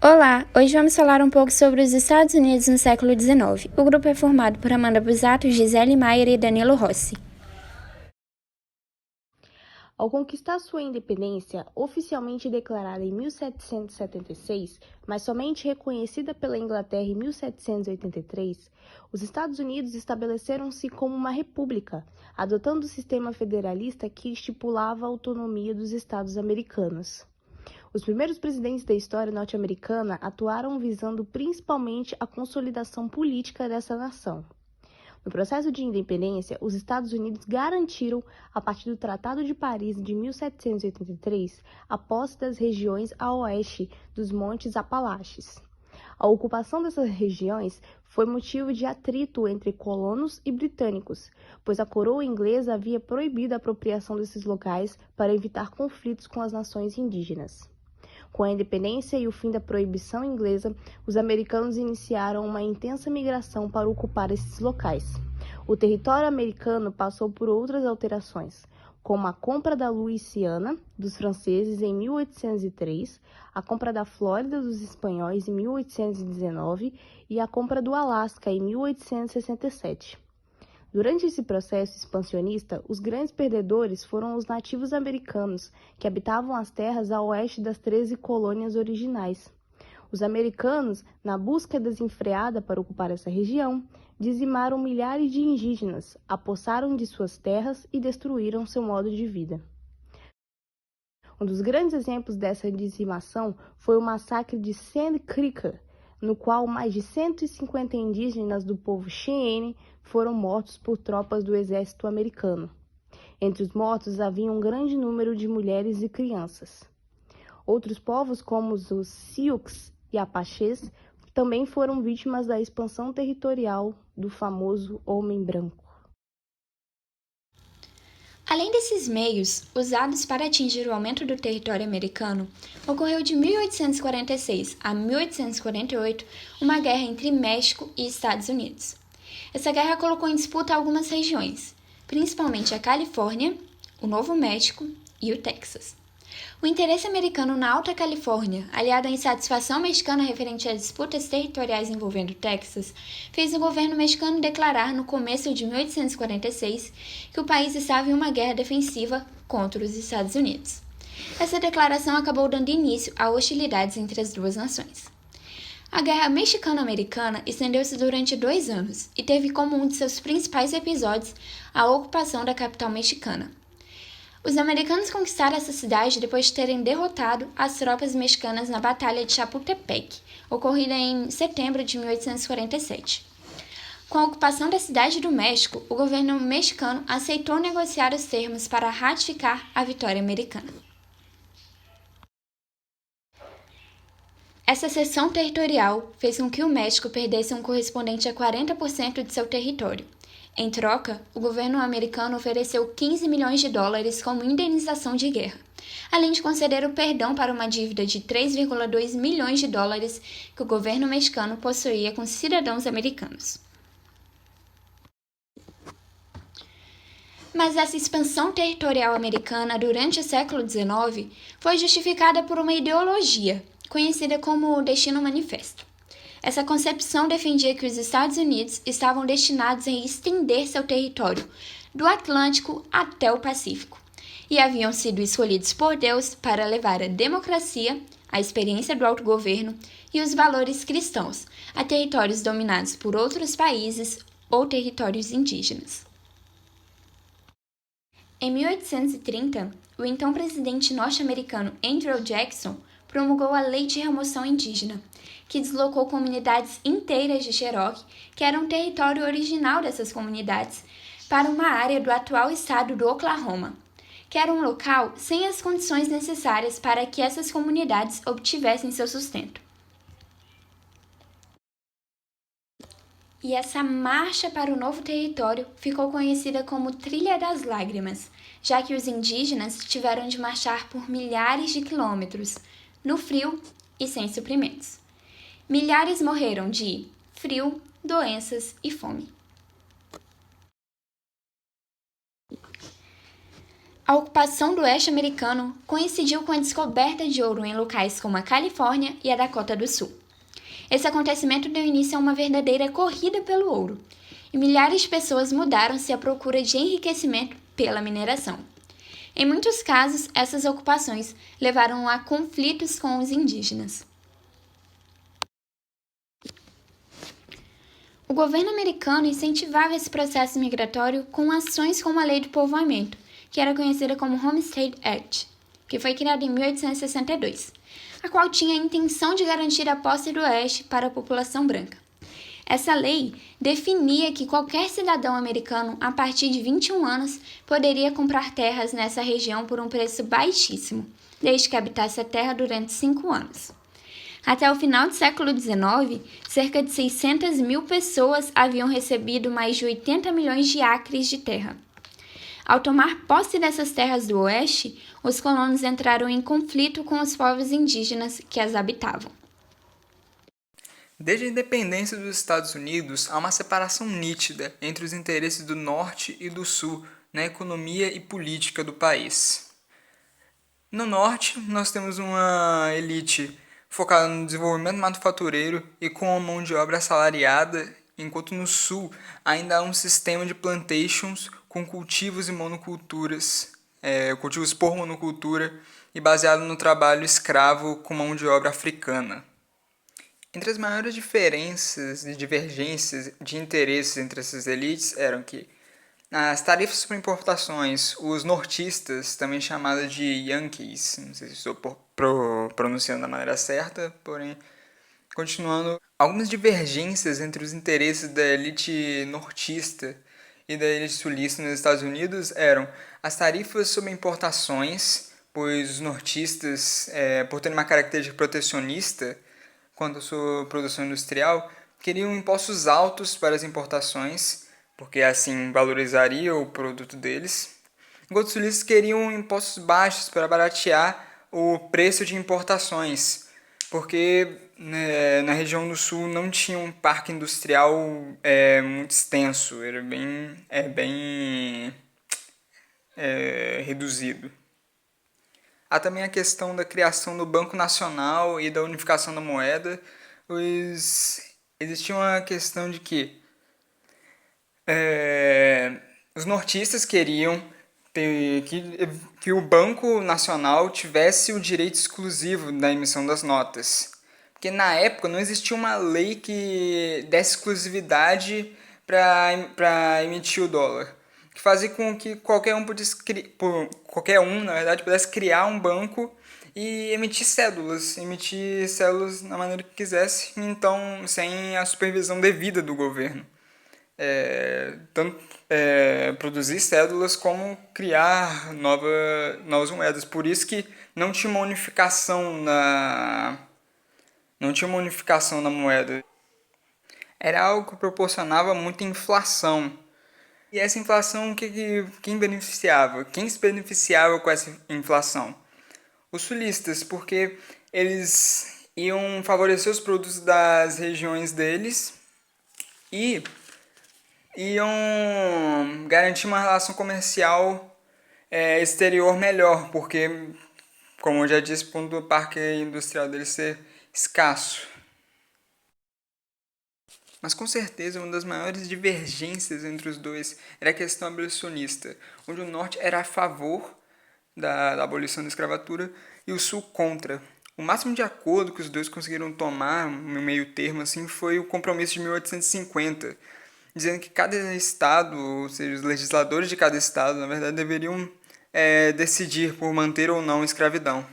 Olá, hoje vamos falar um pouco sobre os Estados Unidos no século XIX. O grupo é formado por Amanda Busato, Gisele Maier e Danilo Rossi. Ao conquistar sua independência, oficialmente declarada em 1776, mas somente reconhecida pela Inglaterra em 1783, os Estados Unidos estabeleceram-se como uma república, adotando o sistema federalista que estipulava a autonomia dos Estados americanos. Os primeiros presidentes da história norte-americana atuaram visando principalmente a consolidação política dessa nação. No processo de independência, os Estados Unidos garantiram, a partir do Tratado de Paris de 1783, a posse das regiões a oeste dos Montes Apalaches. A ocupação dessas regiões foi motivo de atrito entre colonos e britânicos, pois a coroa inglesa havia proibido a apropriação desses locais para evitar conflitos com as nações indígenas. Com a independência e o fim da proibição inglesa, os americanos iniciaram uma intensa migração para ocupar esses locais. O território americano passou por outras alterações, como a compra da Louisiana dos franceses em 1803, a compra da Flórida dos espanhóis em 1819 e a compra do Alasca em 1867. Durante esse processo expansionista, os grandes perdedores foram os nativos americanos, que habitavam as terras a oeste das 13 colônias originais. Os americanos, na busca desenfreada para ocupar essa região, dizimaram milhares de indígenas, apossaram de suas terras e destruíram seu modo de vida. Um dos grandes exemplos dessa dizimação foi o massacre de Sand Creek, no qual mais de 150 indígenas do povo Cheyenne foram mortos por tropas do exército americano. Entre os mortos havia um grande número de mulheres e crianças. Outros povos, como os Sioux e Apaches, também foram vítimas da expansão territorial do famoso Homem Branco. Além desses meios, usados para atingir o aumento do território americano, ocorreu de 1846 a 1848 uma guerra entre México e Estados Unidos. Essa guerra colocou em disputa algumas regiões, principalmente a Califórnia, o Novo México e o Texas. O interesse americano na Alta Califórnia, aliado à insatisfação mexicana referente às disputas territoriais envolvendo o Texas, fez o governo mexicano declarar no começo de 1846 que o país estava em uma guerra defensiva contra os Estados Unidos. Essa declaração acabou dando início a hostilidades entre as duas nações. A Guerra Mexicano-Americana estendeu-se durante 2 anos e teve como um de seus principais episódios a ocupação da capital mexicana. Os americanos conquistaram essa cidade depois de terem derrotado as tropas mexicanas na Batalha de Chapultepec, ocorrida em setembro de 1847. Com a ocupação da cidade do México, o governo mexicano aceitou negociar os termos para ratificar a vitória americana. Essa cessão territorial fez com que o México perdesse um correspondente a 40% de seu território. Em troca, o governo americano ofereceu 15 milhões de dólares como indenização de guerra, além de conceder o perdão para uma dívida de 3,2 milhões de dólares que o governo mexicano possuía com cidadãos americanos. Mas essa expansão territorial americana durante o século XIX foi justificada por uma ideologia, conhecida como o Destino Manifesto. Essa concepção defendia que os Estados Unidos estavam destinados a estender seu território do Atlântico até o Pacífico e haviam sido escolhidos por Deus para levar a democracia, a experiência do autogoverno e os valores cristãos a territórios dominados por outros países ou territórios indígenas. Em 1830, o então presidente norte-americano Andrew Jackson promulgou a Lei de Remoção Indígena, que deslocou comunidades inteiras de Cherokee, que era um território original dessas comunidades, para uma área do atual estado do Oklahoma, que era um local sem as condições necessárias para que essas comunidades obtivessem seu sustento. E essa marcha para o novo território ficou conhecida como Trilha das Lágrimas, já que os indígenas tiveram de marchar por milhares de quilômetros, no frio e sem suprimentos. Milhares morreram de frio, doenças e fome. A ocupação do oeste americano coincidiu com a descoberta de ouro em locais como a Califórnia e a Dakota do Sul. Esse acontecimento deu início a uma verdadeira corrida pelo ouro, e milhares de pessoas mudaram-se à procura de enriquecimento pela mineração. Em muitos casos, essas ocupações levaram a conflitos com os indígenas. O governo americano incentivava esse processo migratório com ações como a Lei do Povoamento, que era conhecida como Homestead Act, que foi criada em 1862, a qual tinha a intenção de garantir a posse do Oeste para a população branca. Essa lei definia que qualquer cidadão americano, a partir de 21 anos, poderia comprar terras nessa região por um preço baixíssimo, desde que habitasse a terra durante 5 anos. Até o final do século XIX, cerca de 600 mil pessoas haviam recebido mais de 80 milhões de acres de terra. Ao tomar posse dessas terras do Oeste, os colonos entraram em conflito com os povos indígenas que as habitavam. Desde a independência dos Estados Unidos, há uma separação nítida entre os interesses do Norte e do Sul na economia e política do país. No Norte, nós temos uma elite focada no desenvolvimento manufatureiro e com a mão de obra assalariada, enquanto no Sul ainda há um sistema de plantations com cultivos e monoculturas, cultivos por monocultura e baseado no trabalho escravo com mão de obra africana. Entre as maiores diferenças e divergências de interesses entre essas elites eram que, nas tarifas sobre importações, os nortistas, também chamados de Yankees, não sei se estou pronunciando da maneira certa, porém, continuando, algumas divergências entre os interesses da elite nortista e da elite sulista nos Estados Unidos eram as tarifas sobre importações, pois os nortistas, por terem uma característica protecionista, quanto à sua produção industrial, queriam impostos altos para as importações, porque assim valorizaria o produto deles, enquanto os sulistas queriam impostos baixos para baratear o preço de importações, porque na região do sul não tinha um parque industrial muito extenso, era bem reduzido. Há também a questão da criação do Banco Nacional e da unificação da moeda, pois existia uma questão de que os nortistas queriam que o Banco Nacional tivesse o direito exclusivo da emissão das notas. Porque na época não existia uma lei que desse exclusividade para emitir o dólar, que fazia com que qualquer um, na verdade, pudesse criar um banco e emitir cédulas da maneira que quisesse, então sem a supervisão devida do governo. Tanto produzir cédulas como criar novas moedas. Por isso que não tinha uma unificação na moeda. Era algo que proporcionava muita inflação. E essa inflação, quem beneficiava? Quem se beneficiava com essa inflação? Os sulistas, porque eles iam favorecer os produtos das regiões deles e iam garantir uma relação comercial exterior melhor, porque, como eu já disse, por o parque industrial deles ser escasso. Mas com certeza uma das maiores divergências entre os dois era a questão abolicionista, onde o Norte era a favor da abolição da escravatura e o Sul contra. O máximo de acordo que os dois conseguiram tomar, no meio termo, assim, foi o compromisso de 1850, dizendo que cada estado, ou seja, os legisladores de cada estado, na verdade, deveriam decidir por manter ou não a escravidão.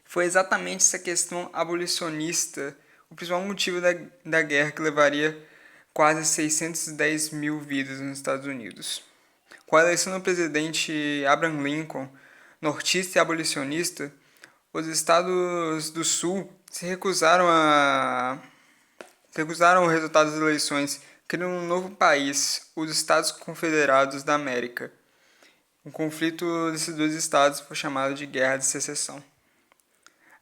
Foi exatamente essa questão abolicionista o principal motivo da guerra que levaria quase 610 mil vidas nos Estados Unidos. Com a eleição do presidente Abraham Lincoln, nortista e abolicionista, os estados do Sul se recusaram ao resultado das eleições, criando um novo país, os Estados Confederados da América. O conflito desses dois estados foi chamado de Guerra de Secessão.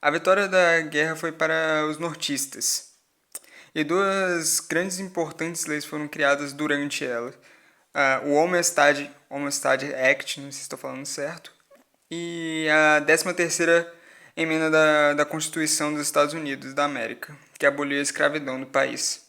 A vitória da guerra foi para os nortistas, e duas grandes e importantes leis foram criadas durante ela. o Homestead Act, não sei se estou falando certo, e a 13ª emenda da Constituição dos Estados Unidos da América, que aboliu a escravidão do país.